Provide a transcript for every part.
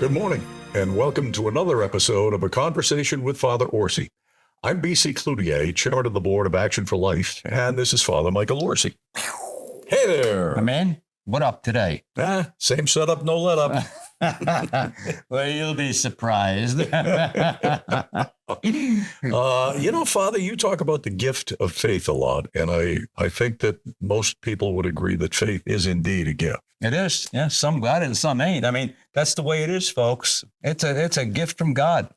Good morning, and welcome to another episode of A Conversation with Father Orsi. I'm BC Cloutier, Chairman of the Board of Action for Life, and this is Father Michael Orsi. Hey there. My man, what up today? Same setup, no let up. Well, you'll be surprised. Father, you talk about the gift of faith a lot, and I think that most people would agree that faith is indeed a gift. It is. Yeah, some got it and some ain't. I mean, that's the way it is, folks. It's a gift from God.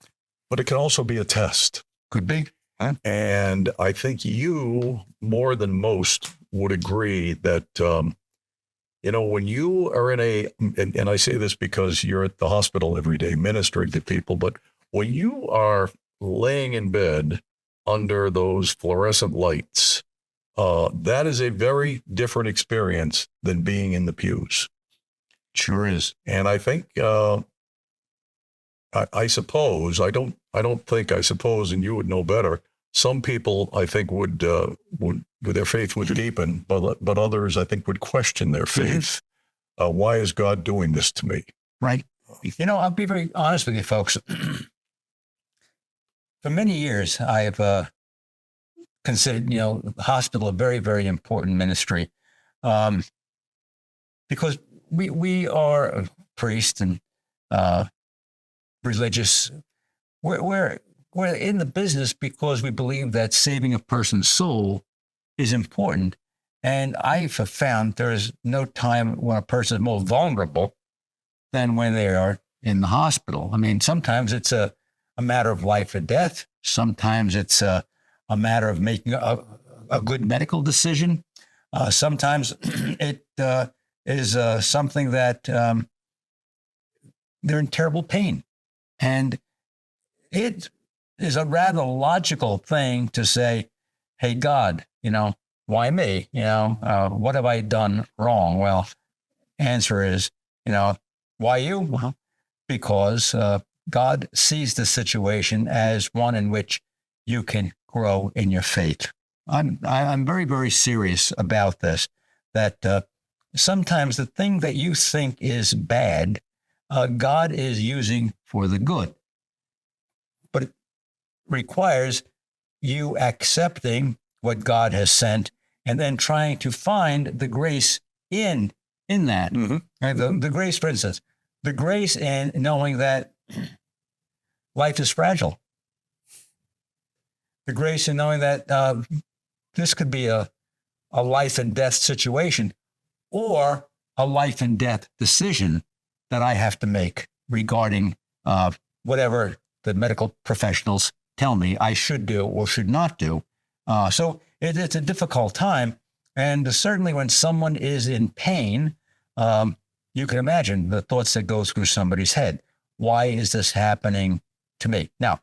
But it can also be a test. Could be. Huh? And I think you, more than most, would agree that, when you are and I say this because you're at the hospital every day ministering to people, but when you are laying in bed under those fluorescent lights, that is a very different experience than being in the pews. Sure is. And I think, I suppose, and you would know better, some people, I think, would their faith would deepen, but others, I think, would question their faith. Why is God doing this to me? Right. I'll be very honest with you, folks. For many years, I've considered, the hospital a very, very important ministry, because we are priests and religious. We're in the business because we believe that saving a person's soul is important. And I've found there is no time when a person is more vulnerable than when they are in the hospital. I mean, sometimes it's a matter of life or death. Sometimes it's a matter of making a good medical decision. Sometimes it is something that they're in terrible pain. And it is a rather logical thing to say, hey, God, why me? What have I done wrong? Well, answer is, why you? Well, because God sees the situation as one in which you can grow in your faith. I'm very, very serious about this, that sometimes the thing that you think is bad, God is using for the good. But it requires you accepting what God has sent and then trying to find the grace in that. Mm-hmm. Right? The grace, for instance, the grace in knowing that life is fragile. The grace in knowing that this could be a life and death situation or a life and death decision that I have to make regarding whatever the medical professionals tell me I should do or should not do. So it's a difficult time. And certainly when someone is in pain, you can imagine the thoughts that go through somebody's head. Why is this happening to me? Now,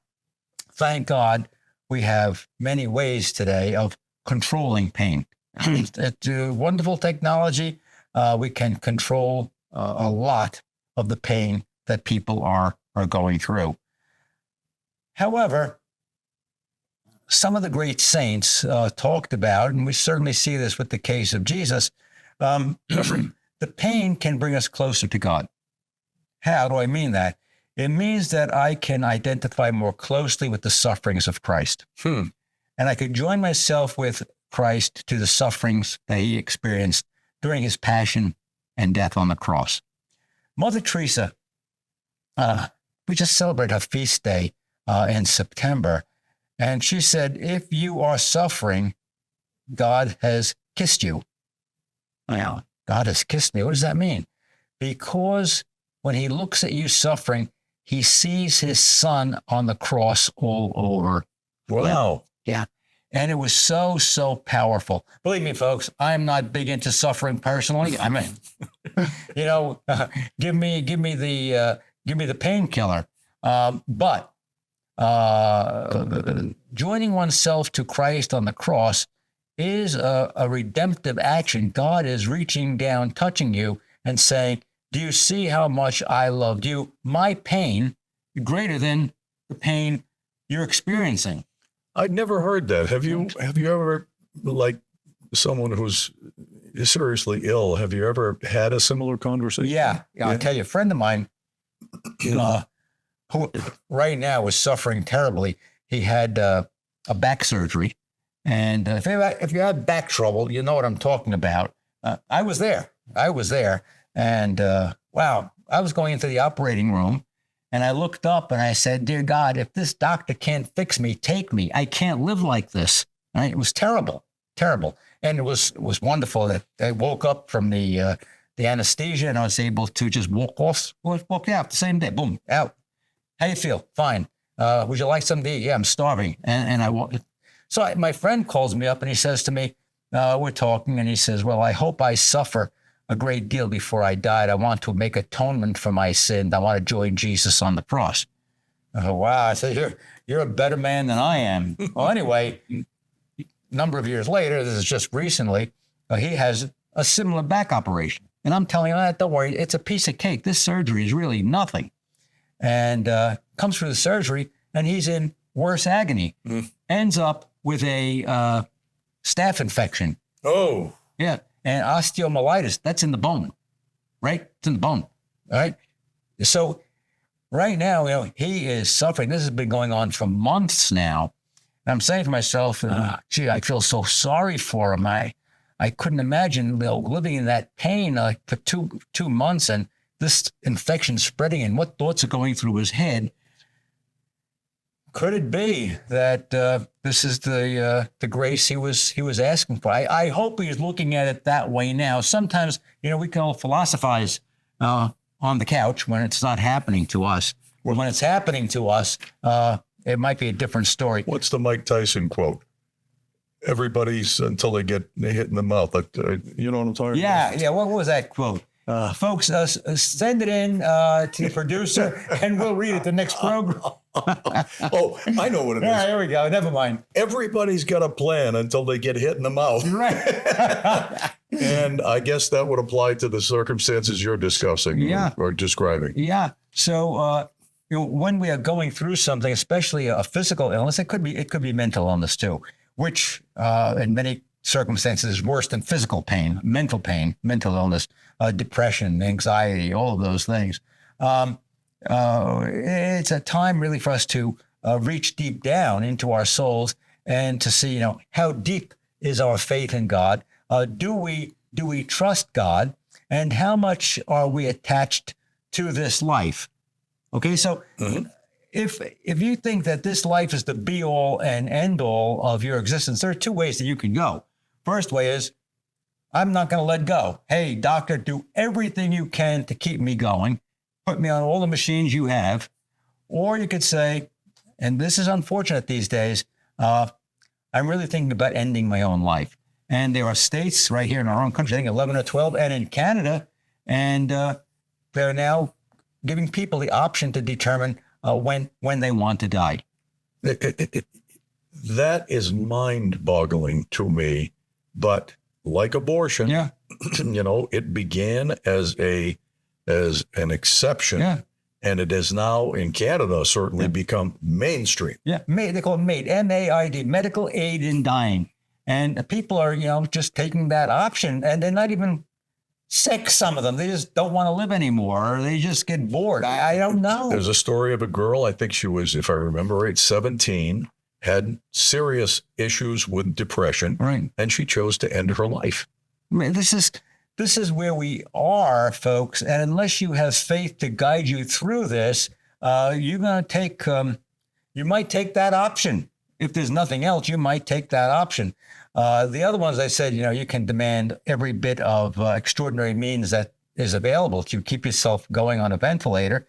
thank God we have many ways today of controlling pain. It's a wonderful technology. We can control a lot of the pain that people are going through. However, some of the great saints talked about, and we certainly see this with the case of Jesus, the pain can bring us closer to God. How do I mean that? It means that I can identify more closely with the sufferings of Christ. And I could join myself with Christ to the sufferings that he experienced during his passion and death on the cross. Mother Teresa, we just celebrate her feast day in September. And she said, if you are suffering, God has kissed you. Well, God has kissed me. What does that mean? Because when he looks at you suffering, he sees his son on the cross all over. Wow. Yeah. And it was so, so powerful. Believe me, folks, I'm not big into suffering personally. I mean, give me the painkiller. But joining oneself to Christ on the cross is a redemptive action. God is reaching down, touching you and saying, do you see how much I loved you? My pain greater than the pain you're experiencing. I'd never heard that. Have you ever, like someone who's seriously ill, have you ever had a similar conversation? Yeah. I'll tell you, a friend of mine who right now is suffering terribly. He had a back surgery. And if you have back trouble, you know what I'm talking about. I was there. And wow, I was going into the operating room and I looked up and I said, "Dear God, if this doctor can't fix me, take me. I can't live like this." Right? It was terrible. And it was wonderful that I woke up from the anesthesia and I was able to just walk out the same day. Boom, out. How you feel? Fine. Would you like something to eat? Yeah, I'm starving. And I walked. So my friend calls me up and he says to me, we're talking, and he says, "Well, I hope I suffer a great deal before I died. I want to make atonement for my sin. I want to join Jesus on the cross." Wow. I said, you're a better man than I am. Well, anyway, a number of years later, this is just recently, he has a similar back operation. And I'm telling you, don't worry, it's a piece of cake. This surgery is really nothing. And comes through the surgery, and he's in worse agony. Ends up with a staph infection. Oh. Yeah. And osteomyelitis, that's in the bone, right? It's in the bone, all right? So right now, he is suffering. This has been going on for months now. And I'm saying to myself, gee, I feel so sorry for him. I couldn't imagine living in that pain for two months and this infection spreading, and what thoughts are going through his head. Could it be that this is the grace he was asking for? I hope he's looking at it that way now. Sometimes, we can all philosophize on the couch when it's not happening to us. When it's happening to us, it might be a different story. What's the Mike Tyson quote? Everybody's until they get hit in the mouth. You know what I'm talking about? Yeah. What was that quote? Folks, send it in to the producer, and we'll read it the next program. Oh, I know what it is. Yeah, there we go. Never mind. Everybody's got a plan until they get hit in the mouth. Right. And I guess that would apply to the circumstances you're discussing or describing. Yeah. So, when we are going through something, especially a physical illness, it could be mental illness too, which in many circumstances is worse than physical pain, mental illness, depression, anxiety, all of those things. It's a time really for us to reach deep down into our souls and to see, how deep is our faith in God? Do we trust God? And how much are we attached to this life? Okay, so if you think that this life is the be all and end all of your existence, there are two ways that you can go. First way is, I'm not going to let go. Hey, doctor, do everything you can to keep me going. Put me on all the machines you have. Or you could say, and this is unfortunate these days, I'm really thinking about ending my own life. And there are states right here in our own country, I think 11 or 12, and in Canada, and they're now giving people the option to determine when they want to die. That is mind-boggling to me. But like abortion, it began as an exception, and it has now in Canada certainly become mainstream. Yeah, they call it MAID, MAID, medical aid in dying, and people are just taking that option, and they're not even sick. Some of them, they just don't want to live anymore, or they just get bored. I don't know. There's a story of a girl. I think she was, if I remember right, 17. Had serious issues with depression, right, and she chose to end her life. I mean, this is where we are, folks. And unless you have faith to guide you through this, you're going to take. You might take that option. If there's nothing else, you might take that option. The other ones, I said, you can demand every bit of extraordinary means that is available to keep yourself going on a ventilator.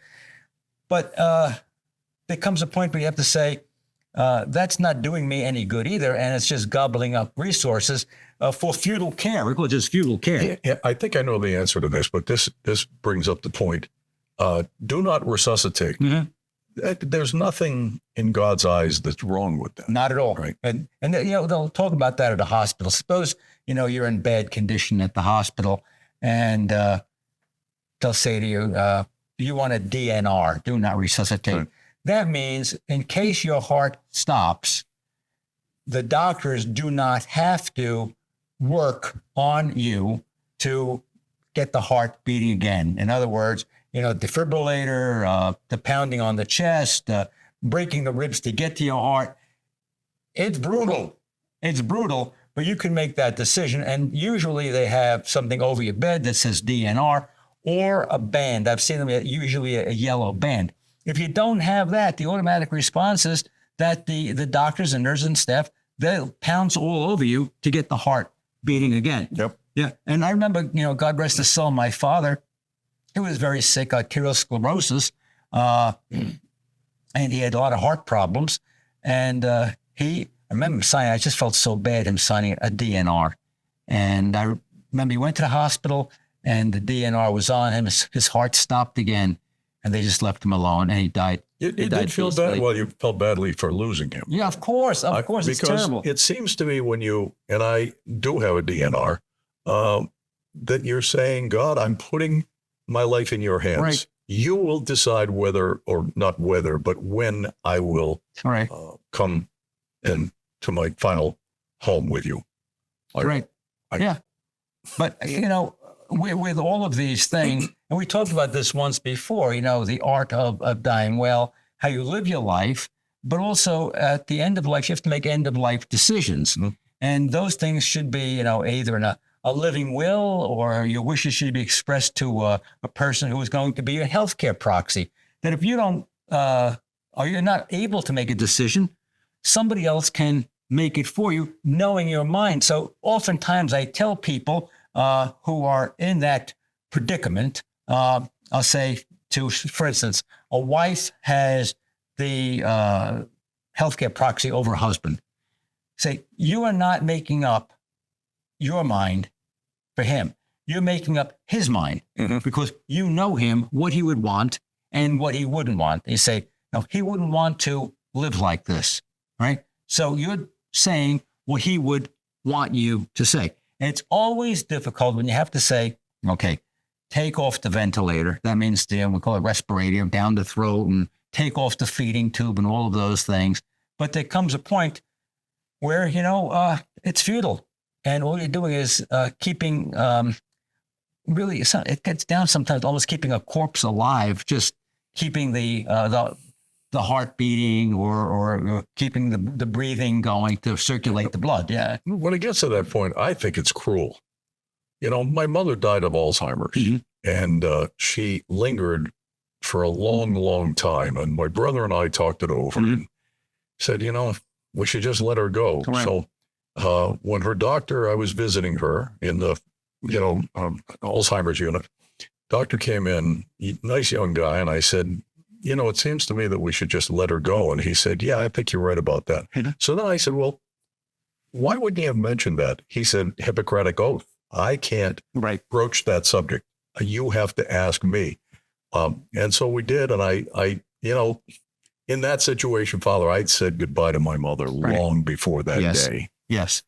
But there comes a point where you have to say, that's not doing me any good either, and it's just gobbling up resources for futile care. We call it just futile care. Yeah, I think I know the answer to this, but this brings up the point. Do not resuscitate. There's nothing in God's eyes that's wrong with that. Not at all. Right. And they'll talk about that at a hospital. Suppose you're in bad condition at the hospital, and they'll say to you, "You want a DNR? Do not resuscitate." Right. That means in case your heart stops, the doctors do not have to work on you to get the heart beating again. In other words, defibrillator, the pounding on the chest, breaking the ribs to get to your heart. It's brutal. It's brutal, but you can make that decision. And usually they have something over your bed that says DNR or a band. I've seen them usually a yellow band. If you don't have that, the automatic response is that the doctors and nurses and staff, they'll pounce all over you to get the heart beating again. Yep. Yeah. And I remember, God rest his soul, my father, he was very sick, arteriosclerosis, and he had a lot of heart problems. And I remember him signing, I just felt so bad him signing a DNR. And I remember he went to the hospital and the DNR was on him. His heart stopped again and they just left him alone and he died. You did feel bad? Well, you felt badly for losing him. Yeah, of course. It's terrible. It seems to me when and I do have a DNR, that you're saying, God, I'm putting my life in your hands. Right. You will decide whether, or not whether, but when I will come in to my final home with you. Yeah. But, with all of these things, and we talked about this once before, the art of dying well, how you live your life, but also at the end of life, you have to make end of life decisions. Mm-hmm. And those things should be, either in a living will or your wishes should be expressed to a person who is going to be your healthcare proxy. That if you don't, or you're not able to make a decision, somebody else can make it for you, knowing your mind. So oftentimes I tell people who are in that predicament, I'll say for instance, a wife has the healthcare proxy over her husband. Say, you are not making up your mind for him. You're making up his mind because you know him, what he would want and what he wouldn't want. You say, no, he wouldn't want to live like this, right? So you're saying what he would want you to say. And it's always difficult when you have to say, okay, take off the ventilator. That means we call it respirator, down the throat, and take off the feeding tube and all of those things. But there comes a point where, it's futile. And all you're doing is keeping, really, it gets down sometimes almost keeping a corpse alive, just keeping the heart beating or keeping the breathing going to circulate the blood. Yeah. When it gets to that point, I think it's cruel. My mother died of Alzheimer's and she lingered for a long, long time. And my brother and I talked it over and said, we should just let her go. Correct. So when her doctor, I was visiting her in the, Alzheimer's unit, doctor came in, nice young guy. And I said, it seems to me that we should just let her go. And he said, yeah, I think you're right about that. So then I said, well, why wouldn't you have mentioned that? He said, Hippocratic oath. I can't broach that subject. You have to ask me. And so we did. And I in that situation, Father, I'd said goodbye to my mother long before that day. Yes.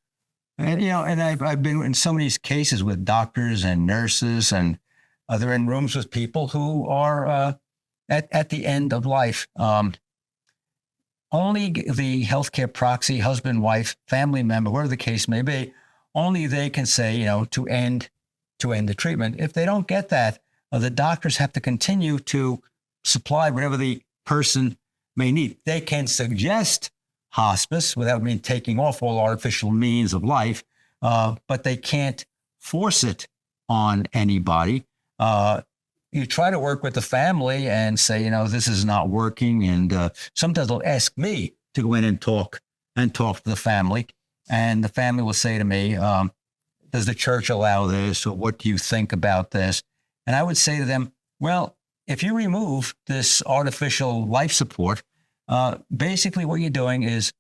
And, and I've been in so many cases with doctors and nurses, and they're in rooms with people who are at the end of life. Only the healthcare proxy, husband, wife, family member, whatever the case may be, only they can say, to end the treatment. If they don't get that, the doctors have to continue to supply whatever the person may need. They can suggest hospice without taking off all artificial means of life, but they can't force it on anybody. You try to work with the family and say, this is not working. And sometimes they'll ask me to go in and talk to the family. And the family will say to me, does the church allow this? Or what do you think about this? And I would say to them, well, if you remove this artificial life support, basically what you're doing is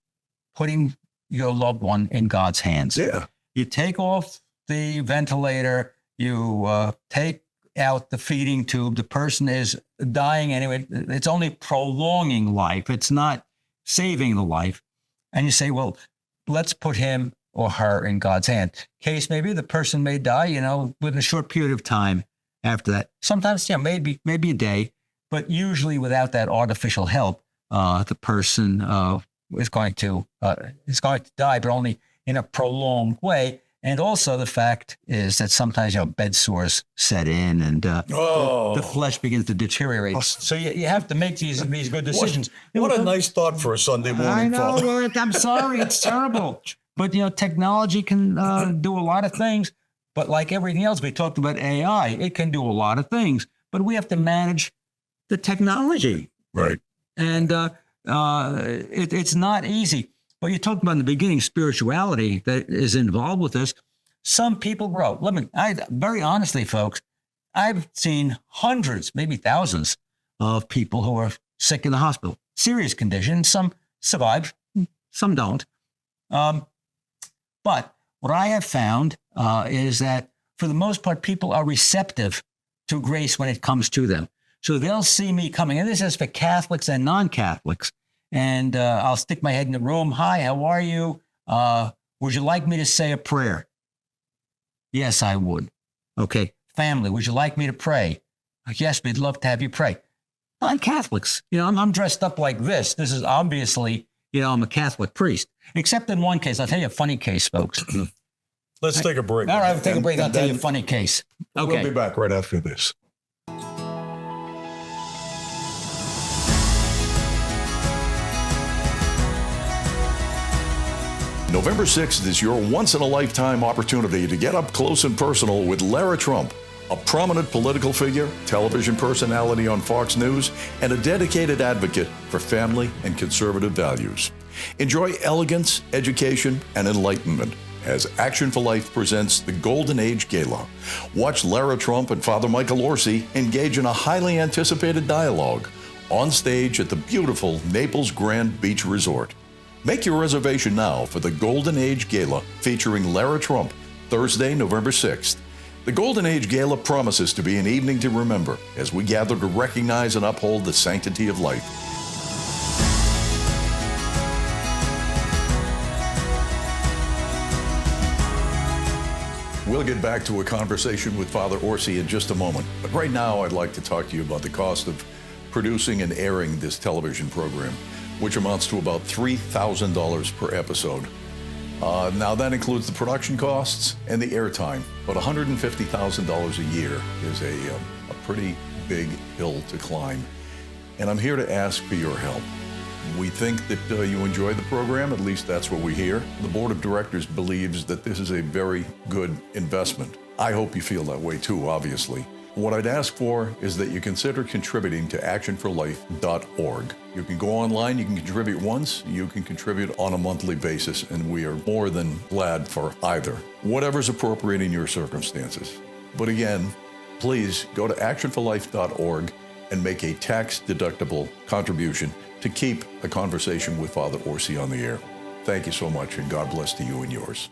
putting your loved one in God's hands. Yeah. You take off the ventilator, you take out the feeding tube. The person is dying anyway. It's only prolonging life. It's not saving the life. And you say, well, let's put him or her in God's hand. Case maybe the person may die, within a short period of time after that. Sometimes, maybe a day, but usually without that artificial help, the person is going to die, but only in a prolonged way. And also the fact is that sometimes, bed sores set in and the flesh begins to deteriorate. So you have to make these good decisions. What a nice thought for a Sunday morning, I know. Father. Well, I'm sorry. It's terrible. But, technology can do a lot of things. But like everything else, we talked about AI. It can do a lot of things. But we have to manage the technology. Right. And it's not easy. But you talked about in the beginning, spirituality that is involved with this. Some people grow. Very honestly, folks, I've seen hundreds, maybe thousands of people who are sick in the hospital, serious conditions. Some survive, some don't. But what I have found is that for the most part, people are receptive to grace when it comes to them. So they'll see me coming, and this is for Catholics and non-Catholics. And I'll stick my head in the room. Hi, how are you? Would you like me to say a prayer? Yes, I would. Okay. Family, would you like me to pray? Yes, we'd love to have you pray. Non-Catholics, I'm dressed up like this. This is obviously, I'm a Catholic priest. Except in one case. I'll tell you a funny case, folks. Let's take a break. All right, we'll take a break. I'll tell you a funny case. Okay. We'll be back right after this. November 6th is your once-in-a-lifetime opportunity to get up close and personal with Lara Trump, a prominent political figure, television personality on Fox News, and a dedicated advocate for family and conservative values. Enjoy elegance, education, and enlightenment as Action for Life presents the Golden Age Gala. Watch Lara Trump and Father Michael Orsi engage in a highly anticipated dialogue on stage at the beautiful Naples Grand Beach Resort. Make your reservation now for the Golden Age Gala featuring Lara Trump, Thursday, November 6th. The Golden Age Gala promises to be an evening to remember as we gather to recognize and uphold the sanctity of life. We'll get back to a conversation with Father Orsi in just a moment. But right now, I'd like to talk to you about the cost of producing and airing this television program, which amounts to about $3,000 per episode. Now that includes the production costs and the airtime, but $150,000 a year is a pretty big hill to climb. And I'm here to ask for your help. We think that you enjoy the program, at least that's what we hear. The board of directors believes that this is a very good investment. I hope you feel that way too, obviously. What I'd ask for is that you consider contributing to actionforlife.org. You can go online, you can contribute once, you can contribute on a monthly basis, and we are more than glad for either. Whatever's appropriate in your circumstances. But again, please go to actionforlife.org and make a tax-deductible contribution to keep a conversation with Father Orsi on the air. Thank you so much, and God bless to you and yours.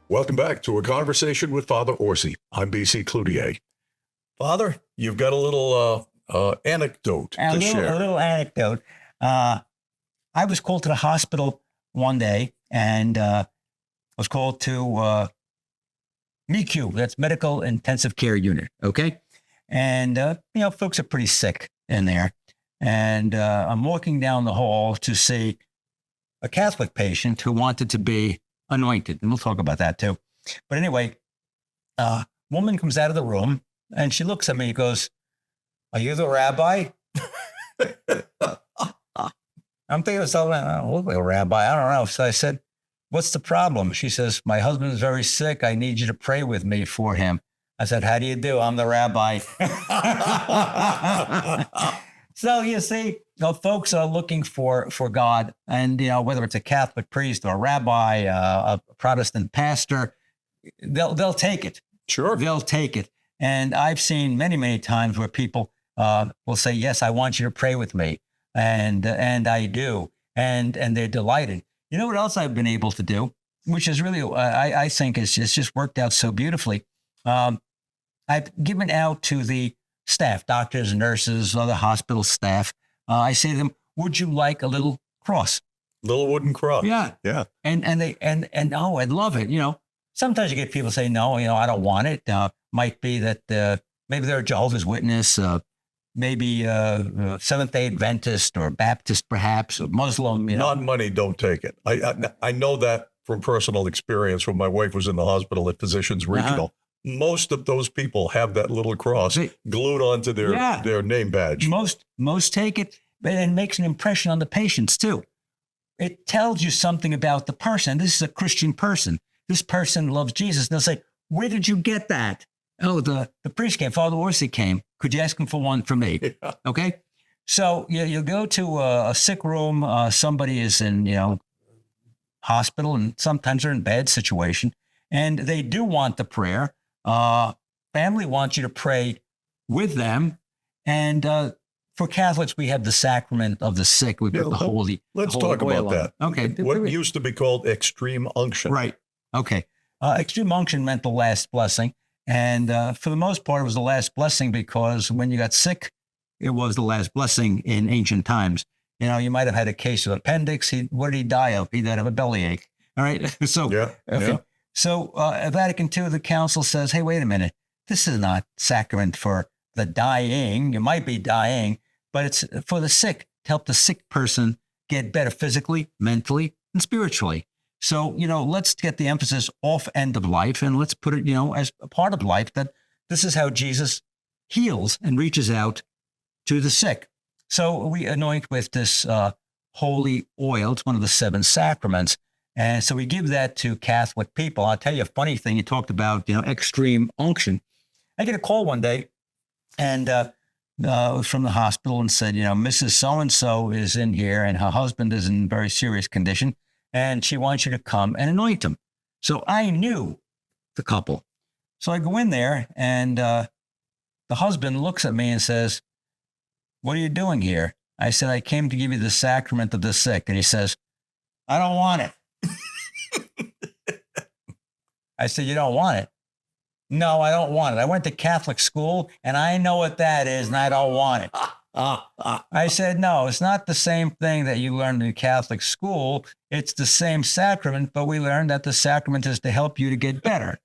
Welcome back to A Conversation with Father Orsi. I'm BC Cloutier. Father, you've got a little anecdote to share. A little anecdote. I I was called to the hospital one day, and was called to MICU. That's Medical Intensive Care Unit. Okay. And, folks are pretty sick in there. And I'm walking down the hall to see a Catholic patient who wanted to be anointed. And we'll talk about that too. But anyway, woman comes out of the room and she looks at me and goes, "Are you the rabbi?" I'm thinking to myself, I don't look like a rabbi. I don't know. So I said, "What's the problem?" She says, "My husband is very sick. I need you to pray with me for him." I said, "How do you do? I'm the rabbi." So you see, folks are looking for God, and whether it's a Catholic priest or a rabbi, a Protestant pastor, they'll take it. Sure, they'll take it. And I've seen many, many times where people will say, "Yes, I want you to pray with me," and I do, and they're delighted. You know what else I've been able to do, which is really, I think it's just worked out so beautifully. I've given out to the staff, doctors, nurses, other hospital staff. I say to them, "Would you like a little cross?" Little wooden cross. Yeah. Yeah. And oh, I'd love it. Sometimes you get people say, "No, I don't want it." Might be that maybe they're a Jehovah's Witness, maybe Seventh-day Adventist or Baptist, perhaps, or Muslim. Not money, don't take it. I know that from personal experience when my wife was in the hospital at Physicians Regional. Most of those people have that little cross glued onto their name badge. Most take it, and it makes an impression on the patients too. It tells you something about the person. This is a Christian person. This person loves Jesus. And they'll say, "Where did you get that?" "Oh, the priest came. Father Orsi came. Could you ask him for one for me?" Yeah. Okay. So you go to a sick room. Somebody is in hospital, and sometimes they're in bad situation, and they do want the prayer. Family wants you to pray with them. And for Catholics, we have the sacrament of the sick. We put the holy. Let's holy talk about that. Okay. What used to be called extreme unction. Right. Okay. Extreme unction meant the last blessing. And for the most part, it was the last blessing because when you got sick, it was the last blessing in ancient times. You might have had a case of appendix. What did he die of? He died of a bellyache. All right. So, yeah. Okay. Yeah. So Vatican II, the council says, "Hey, wait a minute. This is not sacrament for the dying. You might be dying, but it's for the sick, to help the sick person get better physically, mentally, and spiritually. So, let's get the emphasis off end of life and let's put it, as a part of life, that this is how Jesus heals and reaches out to the sick. So we anoint with this holy oil. It's one of the 7 sacraments. And so we give that to Catholic people. I'll tell you a funny thing. You talked about, extreme unction. I get a call one day and from the hospital and said, Mrs. So-and-so is in here and her husband is in very serious condition and she wants you to come and anoint him. So I knew the couple. So I go in there and the husband looks at me and says, "What are you doing here?" I said, "I came to give you the sacrament of the sick." And he says, "I don't want it." I said, "You don't want it?" "No, I don't want it. I went to Catholic school and I know what that is and I don't want it." I said, "No, it's not the same thing that you learned in Catholic school. It's the same sacrament, but we learned that the sacrament is to help you to get better."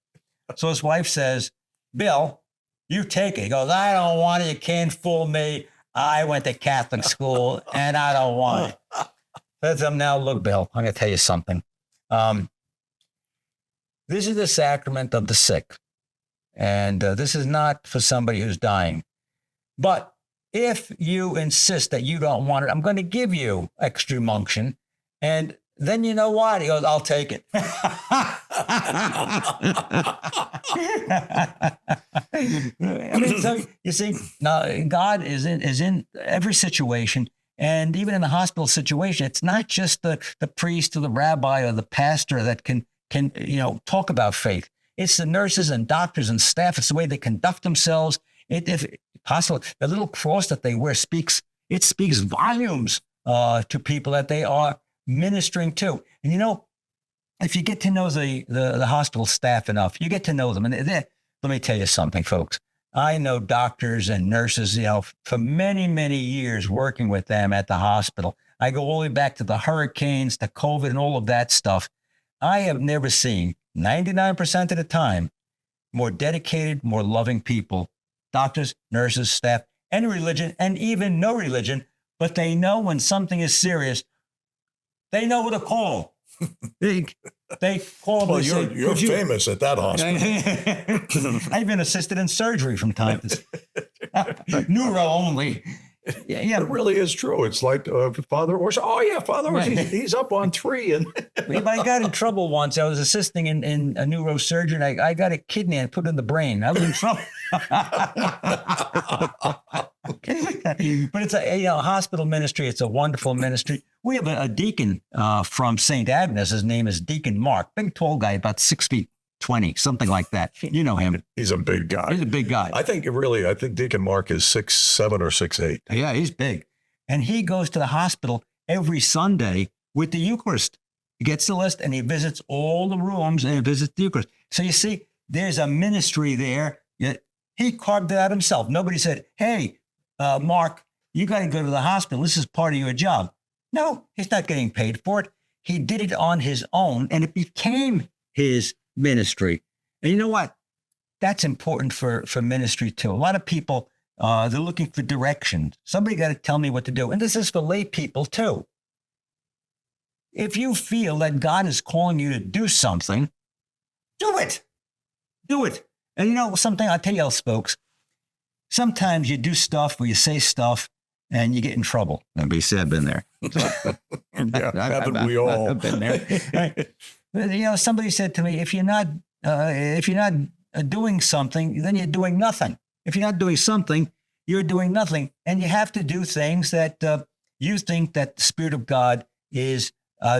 So his wife says, "Bill, you take it." He goes, "I don't want it. You can't fool me. I went to Catholic school and I don't want it." I said to him, "Now, look, Bill, I'm going to tell you something. This is the sacrament of the sick. And this is not for somebody who's dying. But if you insist that you don't want it, I'm going to give you extreme unction. And then you know what?" He goes, "I'll take it." So you see, now God is in every situation. And even in a hospital situation, it's not just the priest or the rabbi or the pastor that can talk about faith. It's the nurses and doctors and staff. It's the way they conduct themselves. If possible, the little cross that they wear speaks volumes to people that they are ministering to. And if you get to know the hospital staff enough, you get to know them. And let me tell you something, folks. I know doctors and nurses, for many, many years working with them at the hospital. I go all the way back to the hurricanes, to COVID, and all of that stuff. I have never seen 99% of the time more dedicated, more loving people, doctors, nurses, staff, any religion, and even no religion, but they know when something is serious, they know who to call. They call. Well, you're famous at that hospital. I've been assisted in surgery from time to time. Neuro only. Yeah, it really is true. It's like Father Orsi. Oh yeah, Father Orsi. Right. He's up on 3. And I got in trouble once. I was assisting in a neurosurgeon. I got a kidney and put it in the brain. I was in trouble. But it's a hospital ministry. It's a wonderful ministry. We have a deacon from St. Agnes. His name is Deacon Mark. Big, tall guy, about 6'20", something like that. You know him. He's a big guy. He's a big guy. I think Deacon Mark is 6'7" or 6'8". Yeah, he's big. And he goes to the hospital every Sunday with the Eucharist. He gets the list and he visits all the rooms and visits the Eucharist. So you see, there's a ministry there. He carved it out himself. Nobody said, hey, Mark, you got to go to the hospital. This is part of your job. No, he's not getting paid for it. He did it on his own, and it became his ministry. And you know what? That's important for ministry too. A lot of people, they're looking for direction. Somebody got to tell me what to do. And this is for lay people too. If you feel that God is calling you to do something, do it. Do it. And you know something, I'll tell you else, folks. Sometimes you do stuff or you say stuff and you get in trouble. Nobody said I've been there. Yeah, haven't we all? I've been there. Right? Somebody said to me, if you're not doing something, then you're doing nothing. If you're not doing something, you're doing nothing. And you have to do things that you think that the Spirit of God is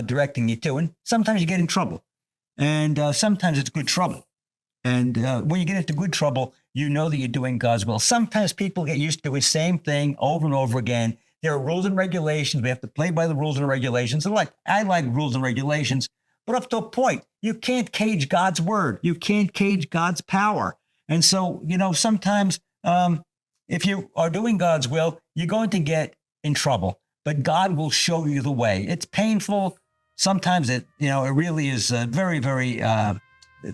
directing you to. And sometimes you get in trouble. And sometimes it's good trouble. And when you get into good trouble, you know that you're doing God's will. Sometimes people get used to the same thing over and over again. There are rules and regulations. We have to play by the rules and regulations. I like rules and regulations, but up to a point, you can't cage God's word. You can't cage God's power. And so, sometimes if you are doing God's will, you're going to get in trouble, but God will show you the way. It's painful. Sometimes it really is very, very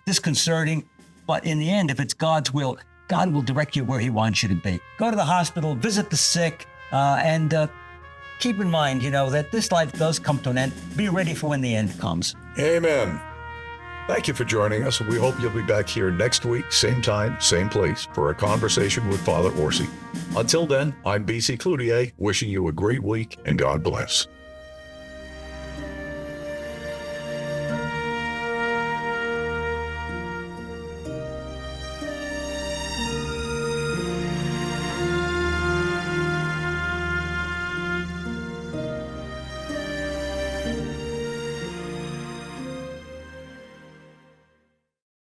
disconcerting. But in the end, if it's God's will, God will direct you where he wants you to be. Go to the hospital, visit the sick, and keep in mind, that this life does come to an end. Be ready for when the end comes. Amen. Thank you for joining us. We hope you'll be back here next week, same time, same place, for a conversation with Father Orsi. Until then, I'm BC Cloutier, wishing you a great week and God bless.